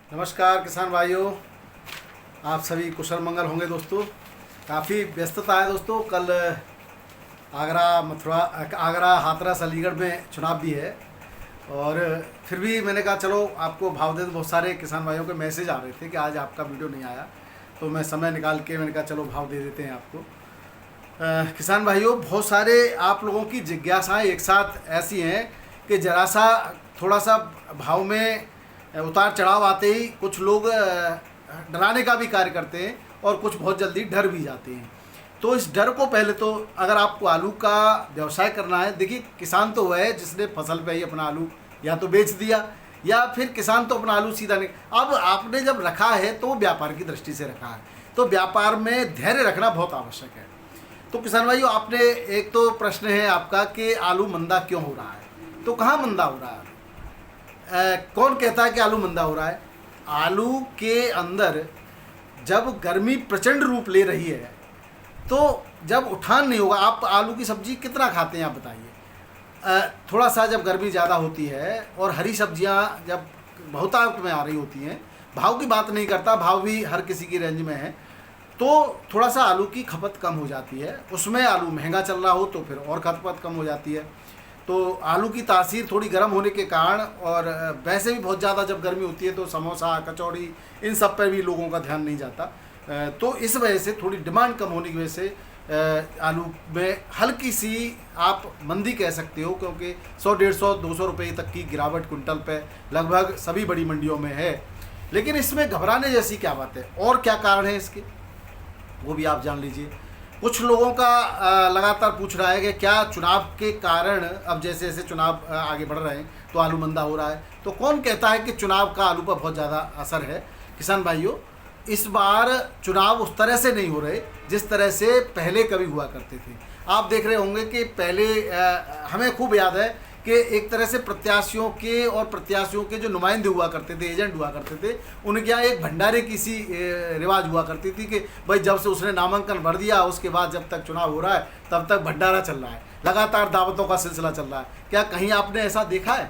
नमस्कार किसान भाइयों, आप सभी कुशल मंगल होंगे दोस्तों। काफ़ी व्यस्तता है दोस्तों। कल आगरा हाथरस अलीगढ़ में चुनाव भी है और फिर भी मैंने कहा चलो आपको भाव दे दो। बहुत सारे किसान भाइयों के मैसेज आ रहे थे कि आज आपका वीडियो नहीं आया, तो मैं समय निकाल के मैंने कहा चलो भाव दे देते हैं आपको। किसान भाइयों, बहुत सारे आप लोगों की जिज्ञासाएं एक साथ ऐसी हैं कि जरा सा थोड़ा सा भाव में उतार चढ़ाव आते ही कुछ लोग डराने का भी कार्य करते हैं और कुछ बहुत जल्दी डर भी जाते हैं। तो इस डर को पहले तो, अगर आपको आलू का व्यवसाय करना है, देखिए किसान तो वह है जिसने फसल पे ही अपना आलू या तो बेच दिया या फिर किसान तो अपना आलू सीधा नहीं। अब आपने जब रखा है तो वो व्यापार की दृष्टि से रखा है, तो व्यापार में धैर्य रखना बहुत आवश्यक है। तो किसान भाइयों, आपने एक तो प्रश्न है आपका कि आलू मंदा क्यों हो रहा है। तो कहाँ मंदा हो रहा है? कौन कहता है कि आलू मंदा हो रहा है? आलू के अंदर जब गर्मी प्रचंड रूप ले रही है तो जब उठान नहीं होगा, आप आलू की सब्जी कितना खाते हैं आप बताइए। थोड़ा सा जब गर्मी ज़्यादा होती है और हरी सब्जियां जब बहुतायत में आ रही होती हैं, भाव की बात नहीं करता, भाव भी हर किसी की रेंज में है, तो थोड़ा सा आलू की खपत कम हो जाती है। उसमें आलू महंगा चल रहा हो तो फिर और खपत कम हो जाती है। तो आलू की तासीर थोड़ी गर्म होने के कारण, और वैसे भी बहुत ज़्यादा जब गर्मी होती है तो समोसा कचौड़ी इन सब पर भी लोगों का ध्यान नहीं जाता। तो इस वजह से थोड़ी डिमांड कम होने की वजह से आलू में हल्की सी आप मंदी कह सकते हो, क्योंकि 100, 150, 200 रुपये तक की गिरावट कुंटल पे लगभग सभी बड़ी मंडियों में है। लेकिन इसमें घबराने जैसी क्या बात है और क्या कारण है इसके, वो भी आप जान लीजिए। कुछ लोगों का लगातार पूछ रहा है कि क्या चुनाव के कारण, अब जैसे जैसे चुनाव आगे बढ़ रहे हैं तो आलू मंदा हो रहा है। तो कौन कहता है कि चुनाव का आलू पर बहुत ज़्यादा असर है? किसान भाइयों, इस बार चुनाव उस तरह से नहीं हो रहे जिस तरह से पहले कभी हुआ करते थे। आप देख रहे होंगे कि पहले हमें खूब याद है कि एक तरह से प्रत्याशियों के जो नुमाइंदे हुआ करते थे, एजेंट हुआ करते थे, उनके यहाँ एक भंडारे की सी रिवाज हुआ करती थी कि भाई जब से उसने नामांकन भर दिया उसके बाद जब तक चुनाव हो रहा है तब तक भंडारा चल रहा है, लगातार दावतों का सिलसिला चल रहा है। क्या कहीं आपने ऐसा देखा है?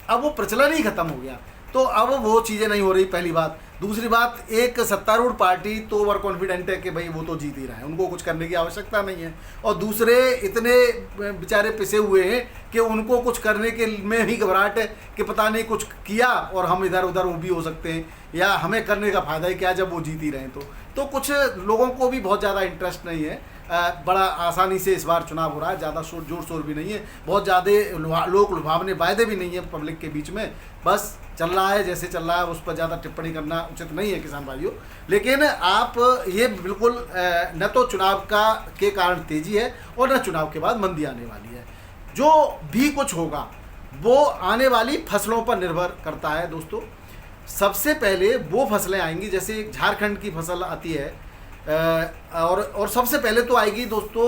अब वो प्रचलन ही खत्म हो गया, तो अब वो चीज़ें नहीं हो रही, पहली बात। दूसरी बात, एक सत्तारूढ़ पार्टी तो ओवर कॉन्फिडेंट है कि भाई वो तो जीत ही रहा है, उनको कुछ करने की आवश्यकता नहीं है, और दूसरे इतने बेचारे पिसे हुए हैं कि उनको कुछ करने के में ही घबराहट है कि पता नहीं कुछ किया और हम इधर उधर वो भी हो सकते हैं, या हमें करने का फ़ायदा ही क्या जब वो जीत ही रहे हैं। तो कुछ लोगों को भी बहुत ज़्यादा इंटरेस्ट नहीं है। बड़ा आसानी से इस बार चुनाव हो रहा है, ज़्यादा जोर शोर भी नहीं है, बहुत ज़्यादा लोग लुभावने वायदे भी नहीं है पब्लिक के बीच में, बस चल रहा है जैसे चल रहा है, उस पर ज़्यादा टिप्पणी करना उचित नहीं है किसान भाइयों। लेकिन आप ये बिल्कुल न तो चुनाव के कारण तेज़ी है और न चुनाव के बाद मंदी आने वाली है। जो भी कुछ होगा वो आने वाली फसलों पर निर्भर करता है दोस्तों। सबसे पहले वो फसलें आएंगी, जैसे झारखंड की फसल आती है, और सबसे पहले तो आएगी दोस्तों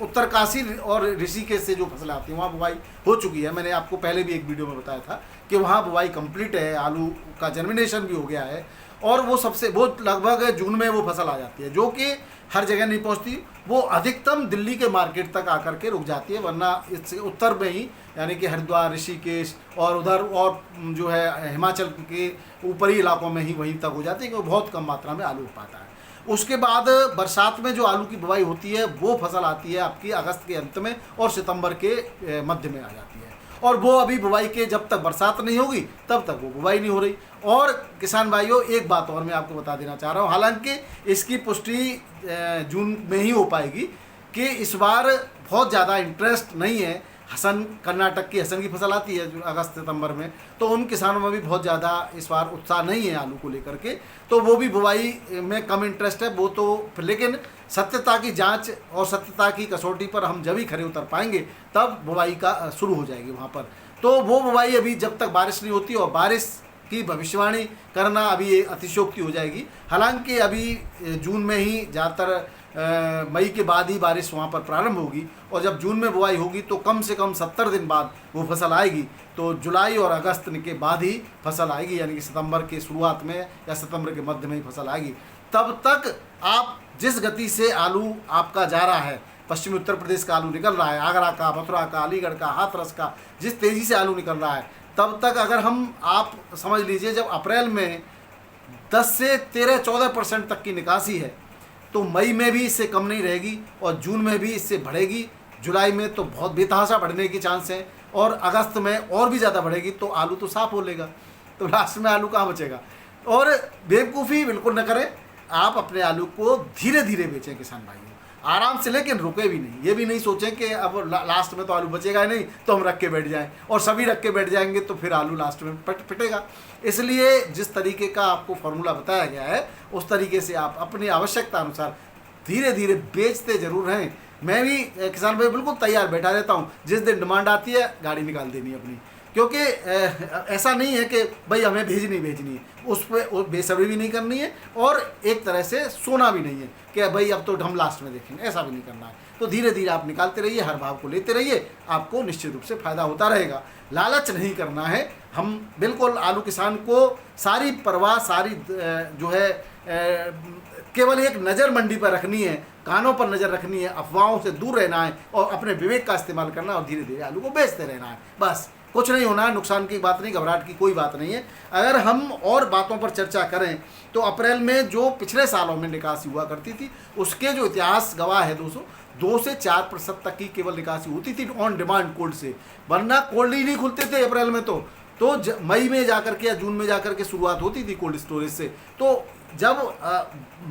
उत्तरकाशी और ऋषिकेश से जो फसल आती है, वहाँ बुवाई हो चुकी है। मैंने आपको पहले भी एक वीडियो में बताया था कि वहाँ बुवाई कंप्लीट है, आलू का जर्मिनेशन भी हो गया है, और वो लगभग जून में वो फसल आ जाती है, जो कि हर जगह नहीं पहुँचती, वो अधिकतम दिल्ली के मार्केट तक आकर के रुक जाती है, वरना इससे उत्तर में ही, यानी कि हरिद्वार, ऋषिकेश और उधर और जो है हिमाचल के ऊपरी इलाकों में ही वहीं तक हो जाती है, क्योंकि बहुत कम मात्रा में आलू हो पाता है। उसके बाद बरसात में जो आलू की बुवाई होती है वो फसल आती है आपकी अगस्त के अंत में और सितंबर के मध्य में आ जाती है, और वो अभी बुवाई के जब तक बरसात नहीं होगी तब तक वो बुवाई नहीं हो रही। और किसान भाइयों, एक बात और मैं आपको बता देना चाह रहा हूँ, हालांकि इसकी पुष्टि जून में ही हो पाएगी कि इस बार बहुत ज़्यादा इंटरेस्ट नहीं है। कर्नाटक की हसन की फसल आती है अगस्त सितंबर में, तो उन किसानों में भी बहुत ज़्यादा इस बार उत्साह नहीं है आलू को लेकर के, तो वो भी बुवाई में कम इंटरेस्ट है वो तो। लेकिन सत्यता की जांच और सत्यता की कसौटी पर हम जब ही खरे उतर पाएंगे तब बुवाई का शुरू हो जाएगी वहाँ पर। तो वो बुवाई अभी जब तक बारिश नहीं होती, और बारिश की भविष्यवाणी करना अभी अतिशयोक्ति हो जाएगी। हालांकि अभी जून में ही ज़्यादातर मई के बाद ही बारिश वहाँ पर प्रारंभ होगी, और जब जून में बुआई होगी तो कम से कम 70 दिन बाद वो फसल आएगी, तो जुलाई और अगस्त के बाद ही फसल आएगी, यानी कि सितंबर के शुरुआत में या सितंबर के मध्य में ही फसल आएगी। तब तक आप जिस गति से आलू आपका जा रहा है, पश्चिमी उत्तर प्रदेश का आलू निकल रहा है, आगरा का, मथुरा का, अलीगढ़ का, हाथरस का, जिस तेज़ी से आलू निकल रहा है, तब तक अगर हम आप समझ लीजिए जब अप्रैल में 10 से 13-14% तक की निकासी है तो मई में भी इससे कम नहीं रहेगी और जून में भी इससे बढ़ेगी, जुलाई में तो बहुत बेतहाशा बढ़ने की चांस है और अगस्त में और भी ज़्यादा बढ़ेगी। तो आलू तो साफ हो लेगा, तो लास्ट में आलू कहाँ बचेगा। और बेवकूफ़ी बिल्कुल न करें, आप अपने आलू को धीरे धीरे बेचें किसान भाइयों, आराम से, लेकिन रुके भी नहीं। ये भी नहीं सोचें कि अब लास्ट में तो आलू बचेगा ही नहीं तो हम रख के बैठ जाएं, और सभी रख के बैठ जाएंगे तो फिर आलू लास्ट में पिटेगा। इसलिए जिस तरीके का आपको फॉर्मूला बताया गया है उस तरीके से आप अपनी आवश्यकता अनुसार धीरे धीरे बेचते जरूर हैं। मैं भी किसान भाई बिल्कुल तैयार बैठा रहता हूँ, जिस दिन डिमांड आती है गाड़ी निकाल देनी है अपनी, क्योंकि ऐसा नहीं है कि भाई हमें भेजनी है, उस पर बेसब्री भी नहीं करनी है और एक तरह से सोना भी नहीं है कि भाई अब तो हम लास्ट में देखेंगे, ऐसा भी नहीं करना है। तो धीरे धीरे आप निकालते रहिए, हर भाव को लेते रहिए, आपको निश्चित रूप से फायदा होता रहेगा। लालच नहीं करना है, हम बिल्कुल आलू किसान को सारी परवाह, सारी जो है केवल एक नज़र मंडी पर रखनी है, कानों पर नज़र रखनी है, अफवाहों से दूर रहना है और अपने विवेक का इस्तेमाल करना है और धीरे धीरे आलू को बेचते रहना है। बस कुछ नहीं होना है, नुकसान की बात नहीं, घबराहट की कोई बात नहीं है। अगर हम और बातों पर चर्चा करें तो अप्रैल में जो पिछले सालों में निकासी हुआ करती थी उसके जो इतिहास गवाह है दोस्तों, 2 से 4% तक की केवल निकासी होती थी ऑन डिमांड कोल्ड से, वरना कोल्ड ही नहीं खुलते थे अप्रैल में। तो मई में जाकर के या जून में जाकर के शुरुआत होती थी कोल्ड स्टोरेज से। तो जब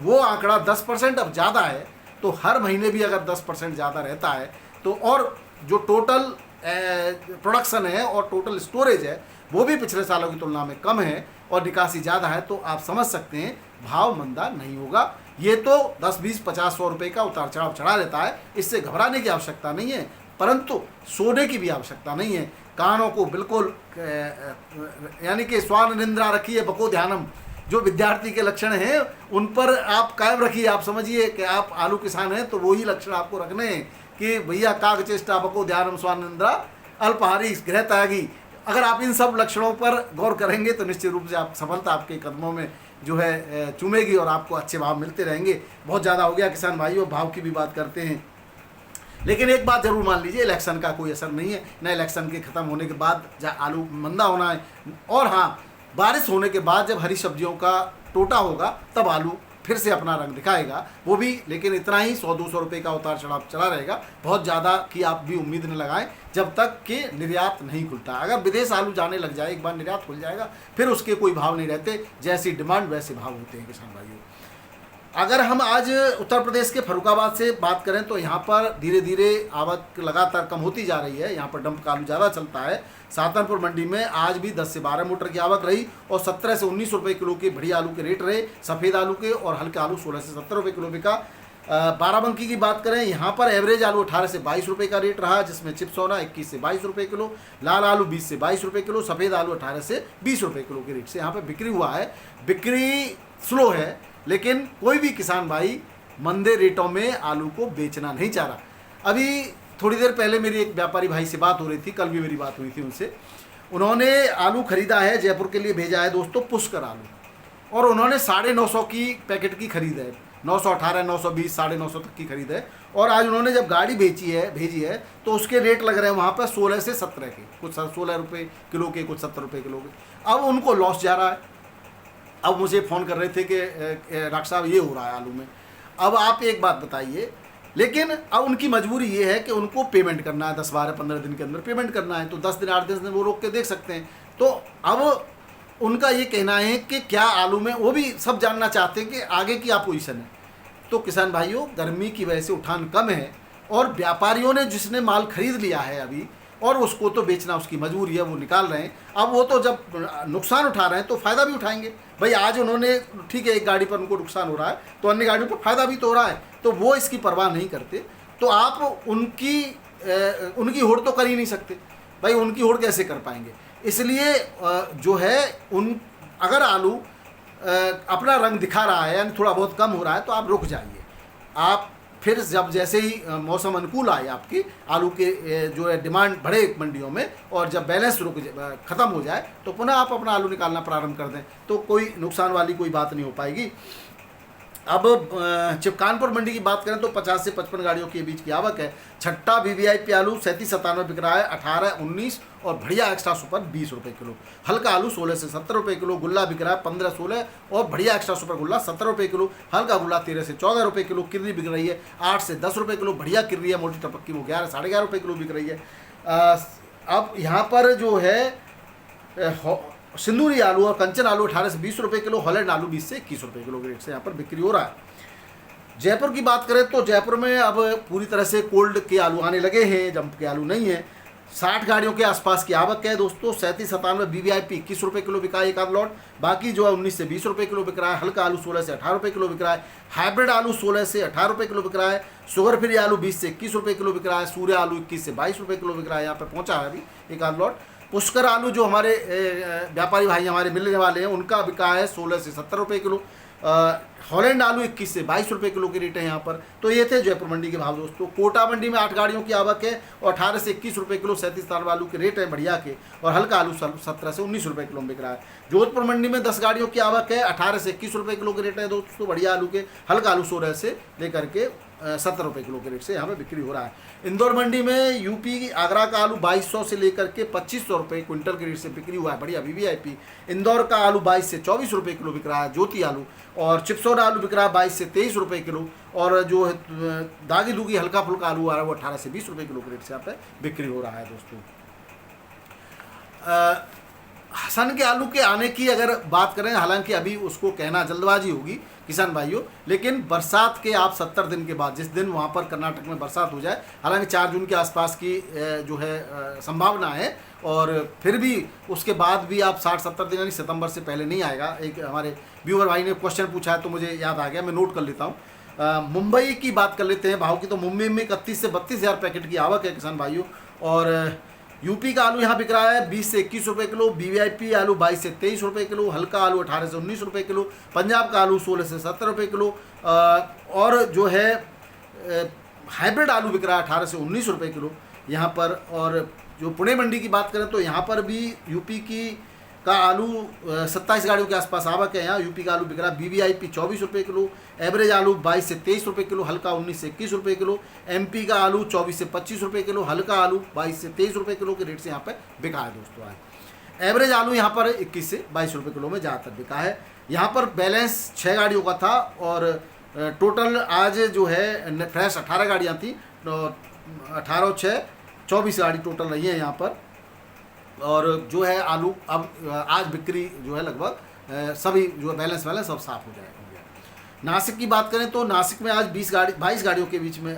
वो आंकड़ा 10% अब ज़्यादा है तो हर महीने भी अगर 10% ज़्यादा रहता है तो, और जो टोटल प्रोडक्शन है और टोटल स्टोरेज है वो भी पिछले सालों की तुलना में कम है और निकासी ज़्यादा है, तो आप समझ सकते हैं भाव मंदा नहीं होगा। ये तो 10, 20, 50, 100 रुपये का उतार चढ़ाव चढ़ा रहता है, इससे घबराने की आवश्यकता नहीं है, परंतु सोने की भी आवश्यकता नहीं है। कानों को बिल्कुल यानी कि स्वान निंद्रा रखिए बको ध्यानम, जो विद्यार्थी के लक्षण हैं उन पर आप कायम रखिए। आप समझिए कि आप आलू किसान हैं तो वही लक्षण आपको रखने हैं कि भैया काग चेष्टा बको ध्यानम स्वान निंद्रा अल्पहारी गृह त्यागी। अगर आप इन सब लक्षणों पर गौर करेंगे तो निश्चित रूप से आप सफलता आपके कदमों में जो है चूमेगी और आपको अच्छे भाव मिलते रहेंगे। बहुत ज़्यादा हो गया किसान भाइयों, भाव की भी बात करते हैं, लेकिन एक बात जरूर मान लीजिए, इलेक्शन का कोई असर नहीं है, न इलेक्शन के ख़त्म होने के बाद आलू मंदा होना है, और हाँ बारिश होने के बाद जब हरी सब्जियों का टोटा होगा तब आलू फिर से अपना रंग दिखाएगा, वो भी लेकिन इतना ही 100-200 रुपये का उतार चढ़ाव चला रहेगा। बहुत ज़्यादा की आप भी उम्मीद न लगाएं जब तक कि निर्यात नहीं खुलता। अगर विदेश आलू जाने लग जाए, एक बार निर्यात खुल जाएगा, फिर उसके कोई भाव नहीं रहते, जैसी डिमांड वैसे भाव होते हैं किसान भाइयों। अगर हम आज उत्तर प्रदेश के फर्रुखाबाद से बात करें तो यहाँ पर धीरे धीरे आवक लगातार कम होती जा रही है। यहाँ पर डंप का आलू ज़्यादा चलता है। सातनपुर मंडी में आज भी 10 से 12 मोटर की आवक रही और 17 से 19 रुपये किलो के बढ़िया आलू के रेट रहे, सफ़ेद आलू के, और हल्के आलू 16 से 70 रुपये किलो बिका। बाराबंकी की बात करें, यहाँ पर एवरेज आलू 18 से 22 रुपये का रेट रहा, जिसमें चिप्स होना 21 से 22 रुपये किलो, लाल आलू 20 से 22 रुपये किलो, सफ़ेद आलू 18 से 20 रुपये किलो के रेट से यहाँ पर बिक्री हुआ है। बिक्री स्लो है, लेकिन कोई भी किसान भाई मंदे रेटों में आलू को बेचना नहीं चाह रहा। अभी थोड़ी देर पहले मेरी एक व्यापारी भाई से बात हो रही थी, कल भी मेरी बात हुई थी उनसे। उन्होंने आलू खरीदा है, जयपुर के लिए भेजा है दोस्तों पुष्कर आलू, और उन्होंने 950 की पैकेट की खरीद है, 918, 920, 950 तक की खरीद है। और आज उन्होंने जब गाड़ी भेजी है तो उसके रेट लग रहे हैं वहाँ पर 16 से 17 के, कुछ 16 रुपये किलो के, कुछ 70 रुपये किलो के। अब उनको लॉस जा रहा है। अब मुझे फ़ोन कर रहे थे कि डॉक्टर साहब ये हो रहा है आलू में। अब आप एक बात बताइए, लेकिन अब उनकी मजबूरी ये है कि उनको पेमेंट करना है, 10, 12, 15 दिन के अंदर पेमेंट करना है, तो 10 दिन 8 दिन वो रोक के देख सकते हैं। तो अब उनका ये कहना है कि क्या आलू में, वो भी सब जानना चाहते हैं कि आगे की आप पोजीशन है। तो किसान भाइयों, गर्मी की वजह से उठान कम है और व्यापारियों ने जिसने माल खरीद लिया है अभी, और उसको तो बेचना उसकी मजबूरी है, वो निकाल रहे हैं। अब वो तो जब नुकसान उठा रहे हैं तो फ़ायदा भी उठाएंगे। भाई आज उन्होंने, ठीक है, एक गाड़ी पर उनको नुकसान हो रहा है तो अन्य गाड़ियों पर फ़ायदा भी तो हो रहा है, तो वो इसकी परवाह नहीं करते। तो आप उनकी होड़ तो कर ही नहीं सकते भाई, उनकी होड़ कैसे कर पाएंगे। इसलिए जो है अगर आलू अपना रंग दिखा रहा है, यानी थोड़ा बहुत कम हो रहा है, तो आप रुक जाइए। आप फिर जब जैसे ही मौसम अनुकूल आए, आपकी आलू के जो है डिमांड बढ़े मंडियों में, और जब बैलेंस ख़त्म हो जाए तो पुनः आप अपना आलू निकालना प्रारंभ कर दें, तो कोई नुकसान वाली कोई बात नहीं हो पाएगी। अब जब कानपुर मंडी की बात करें तो 50 से 55 गाड़ियों के बीच की आवक है। छट्टा वीवीआईपी आलू 37-97 बिक रहा है, 18-19 और बढ़िया एक्स्ट्रा सुपर 20 रुपये किलो। हल्का आलू 16 से 70 रुपये किलो। गुल्ला बिक रहा है 15-16 और बढ़िया एक्स्ट्रा सुपर गुल्ला 70 रुपये किलो। हल्का गुल्ला 13 से 14 रुपये किलो। किर्री बिक रही है 8 से 10 रुपये किलो। बढ़िया किर्री है मोटी टपक की, वो 11-11.5 रुपये किलो बिक रही है। अब यहाँ पर जो है सिंदूरी आलू और कंचन आलू 18 से 20 रुपये किलो। हॉलैंड आलू 20 से 21 रुपये किलो के रेट से यहाँ पर बिक्री हो रहा है। जयपुर की बात करें तो जयपुर में अब पूरी तरह से कोल्ड के आलू आने लगे हैं, जंप के आलू नहीं है। 60 गाड़ियों के आसपास की आवक है दोस्तों। 37-97 वीवीआईपी 21 रुपये किलो बिका है एक आध लॉट। बाकी जो है 19 से 20 रुपये किलो बिक रहा है। हल्का आलू 16 से 18 रुपये किलो बिक रहा है। हाइब्रिड आलू 16 से 18 रुपये किलो बिक रहा है। शुगर फ्री आलू 20 से 21 रुपये किलो बिक रहा है। सूर्य आलू 21 से 22 रुपये किलो बिक रहा है। यहाँ पर पहुँचा है अभी एक आध लॉट। पुष्कर आलू जो हमारे व्यापारी भाई हमारे मिलने वाले हैं, उनका बिका है 16 से 70 रुपये किलो। हॉलैंड आलू 21 से 22 रुपये किलो के रेट है यहाँ पर। तो ये थे जयपुर मंडी के भाव दोस्तों। कोटा मंडी में 8 गाड़ियों की आवक है और 18 से 21 रुपये किलो 37 आलू के रेट है बढ़िया के। और हल्का आलू 17 से 19 रुपये किलो में बिक रहा है। जोधपुर मंडी में 10 गाड़ियों की आवक है, 18 से 21 रुपये किलो के रेट है दोस्तों बढ़िया आलू के। हल्का आलू 16 से लेकर के 70 रुपये किलो के रेट से यहाँ पे बिक्री हो रहा है। इंदौर मंडी में यूपी आगरा का आलू 2200 से लेकर के 2500 रुपये क्विंटल के रेट से बिक्री हुआ है बढ़िया वीवीआईपी। इंदौर का आलू 22 से 24 रुपये किलो बिक रहा है ज्योति आलू। और चिप्सोड आलू बिक रहा है 22 से 23 रुपये किलो। और जो है दागी दूगी हल्का फुल्का आलू आ रहा है वो 18 से 20 रुपये किलो के रेट से यहाँ पे बिक्री हो रहा है दोस्तों। हसन के आलू के आने की अगर बात करें, हालांकि अभी उसको कहना जल्दबाजी होगी किसान भाइयों, लेकिन बरसात के आप 70 दिन के बाद जिस दिन वहाँ पर कर्नाटक में बरसात हो जाए, हालांकि 4 जून के आसपास की जो है संभावना है, और फिर भी उसके बाद भी आप 60-70 दिन यानी सितंबर से पहले नहीं आएगा। एक हमारे व्यूअर भाई ने क्वेश्चन पूछा है तो मुझे याद आ गया, मैं नोट कर लेता हूँ। मुंबई की बात कर लेते हैं भाव की। तो मुंबई में 31 से 32 हज़ार पैकेट की आवक है किसान भाइयों। और यूपी का आलू यहाँ बिक रहा है 20 से 21 रुपये किलो। वीवीआईपी आलू 22 से 23 रुपये किलो। हल्का आलू 18 से 19 रुपये किलो। पंजाब का आलू 16 से 70 रुपये किलो। और जो है हाइब्रिड आलू बिक रहा है 18 से 19 रुपये किलो यहाँ पर। और जो पुणे मंडी की बात करें तो यहाँ पर भी यूपी का आलू 27 गाड़ियों के आसपास आवक है। यहाँ यूपी का आलू बिक रहा है वीवीआईपी 24 रुपये किलो। एवरेज आलू 22 से 23 रुपये किलो। हल्का 19 से 21 रुपये किलो। एमपी का आलू 24 से 25 रुपये किलो। हल्का आलू 22 से 23 रुपये किलो के रेट से यहाँ पर बिका है दोस्तों आज। एवरेज आलू यहाँ पर 21 से 22 रुपये किलो में ज़्यादातर बिका है। यहाँ पर बैलेंस 6 गाड़ियों का था और टोटल आज जो है फ्रेश 18 गाड़ियाँ थी। 18 और 6 24 गाड़ी टोटल रही है यहाँ पर। और जो है आलू अब आज बिक्री जो है लगभग सभी जो है बैलेंस सब साफ हो जाएगा। नासिक की बात करें तो नासिक में आज 22 गाड़ियों के बीच में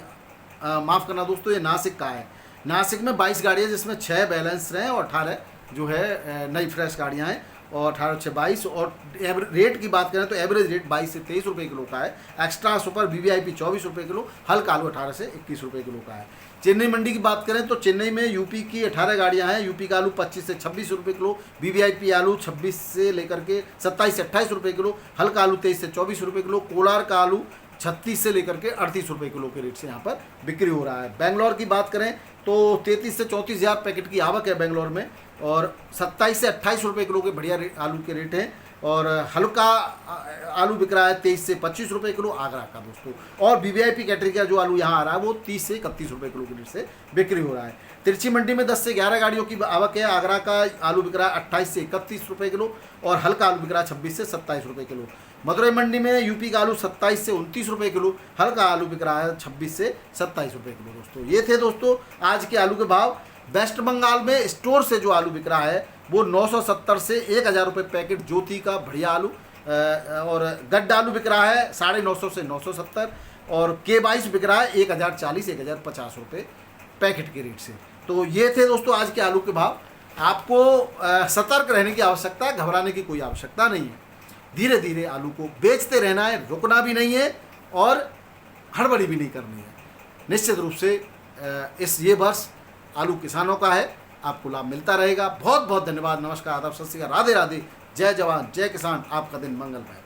माफ़ करना दोस्तों, ये नासिक का है। नासिक में 22 गाड़ियाँ जिसमें 6 बैलेंस हैं और 18 जो है नई फ्रेश गाड़ियाँ हैं। और 18 6 22। और रेट की बात करें तो एवरेज रेट 22 से 23 रुपये किलो का है। एक्स्ट्रा सुपर वीवीआईपी 24 रुपये किलो। हल्का आलू 18 से 21 रुपये किलो का है। चेन्नई मंडी की बात करें तो चेन्नई में यूपी की 18 गाड़ियां हैं। यूपी का आलू 25 से 26 रुपये किलो। वीवीआईपी आलू 26 से लेकर के 27 से 28 रुपये किलो। हल्का आलू 23 से 24 रुपये किलो। कोलार का आलू 36 से लेकर के 38 रुपये किलो के रेट से यहाँ पर बिक्री हो रहा है। बेंगलोर की बात करें तो 33 से 34 हज़ार पैकेट की आवक है बेंगलोर में। और 27 से 28 रुपये किलो के बढ़िया आलू के रेट हैं। और हल्का आलू बिक रहा है 23 से 25 रुपये किलो आगरा का दोस्तों। और वीवीआईपी कैटेगरी का जो आलू यहाँ आ रहा है वो 30 से 31 रुपये किलो के रेट से बिक्री हो रहा है। तिरछी मंडी में 10 से 11 गाड़ियों की आवक है। आगरा का आलू बिक रहा है 28 से 31 रुपये किलो। और हल्का आलू बिक रहा है 26 से 27 रुपये किलो। मदुरई मंडी में यूपी का आलू 27 से 29 रुपये किलो। हल्का आलू बिक रहा है 26 से 27 रुपये किलो दोस्तों। ये थे दोस्तों आज के आलू के भाव। वेस्ट बंगाल में स्टोर से जो आलू बिक रहा है वो 970 से 1000 रुपये पैकेट ज्योति का बढ़िया आलू। और गड्ढा आलू बिक रहा है 950 से 970। और K22 बिक रहा है 1040 1050 रुपये पैकेट के रेट से। तो ये थे दोस्तों आज के आलू के भाव। आपको सतर्क रहने की आवश्यकता है, घबराने की कोई आवश्यकता नहीं है। धीरे धीरे आलू को बेचते रहना है, रुकना भी नहीं है और हड़बड़ी भी नहीं करनी है। निश्चित रूप से ये वर्ष आलू किसानों का है, आपको लाभ मिलता रहेगा। बहुत बहुत धन्यवाद। नमस्कार, आदाब, सत श्री अकाल, राधे राधे, जय जवान जय किसान। आपका दिन मंगलमय।